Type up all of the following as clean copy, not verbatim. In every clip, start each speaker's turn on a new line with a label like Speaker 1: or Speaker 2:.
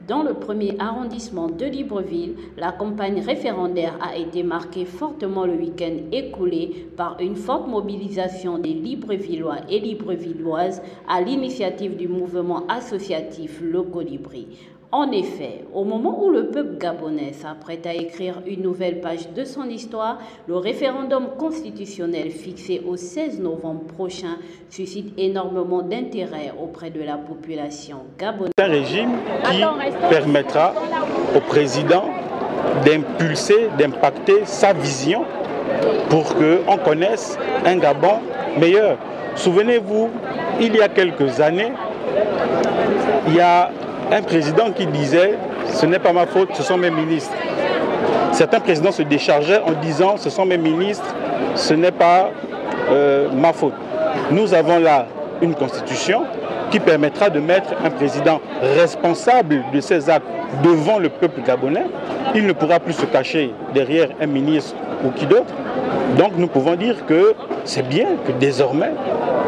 Speaker 1: Dans le premier arrondissement de Libreville, la campagne référendaire a été marquée fortement le week-end écoulé par une forte mobilisation des Librevillois et Librevilloises à l'initiative du mouvement associatif Le Colibri. En effet, au moment où le peuple gabonais s'apprête à écrire une nouvelle page de son histoire, le référendum constitutionnel fixé au 16 novembre prochain suscite énormément d'intérêt auprès de la population gabonaise.
Speaker 2: C'est un régime qui permettra au président d'impulser, d'impacter sa vision pour qu'on connaisse un Gabon meilleur. Souvenez-vous, il y a quelques années, il y a un président qui disait « ce n'est pas ma faute, ce sont mes ministres ». Certains présidents se déchargeaient en disant « ce sont mes ministres, ce n'est pas ma faute ». Nous avons là une constitution qui permettra de mettre un président responsable de ses actes devant le peuple gabonais. Il ne pourra plus se cacher derrière un ministre ou qui d'autre. Donc nous pouvons dire que c'est bien que désormais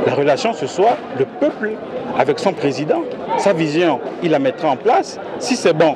Speaker 2: la relation ce soit le peuple avec son président. Sa vision, il la mettra en place. Si c'est bon,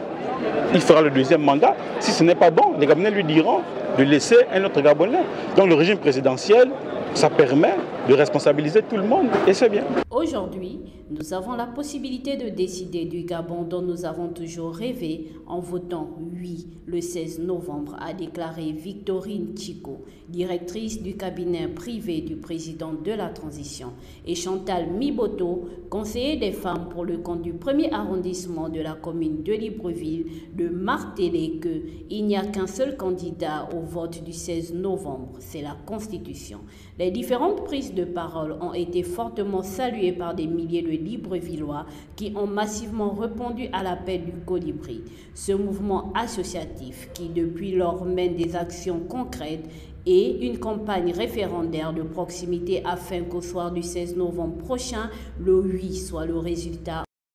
Speaker 2: il fera le deuxième mandat. Si ce n'est pas bon, les Gabonais lui diront de laisser un autre Gabonais. Donc le régime présidentiel, ça permet de responsabiliser tout le monde et c'est bien.
Speaker 1: Aujourd'hui, nous avons la possibilité de décider du Gabon dont nous avons toujours rêvé en votant oui le 16 novembre, a déclaré Victorine Chico, directrice du cabinet privé du président de la transition, et Chantal Miboto, conseiller des femmes pour le compte du premier arrondissement de la commune de Libreville, de marteler qu'il n'y a qu'un seul candidat au vote du 16 novembre, c'est la Constitution. Les différentes prises de parole ont été fortement saluées par des milliers de Librevillois qui ont massivement répondu à l'appel du Colibri. Ce mouvement associatif qui depuis lors mène des actions concrètes et une campagne référendaire de proximité afin qu'au soir du 16 novembre prochain, le oui soit le résultat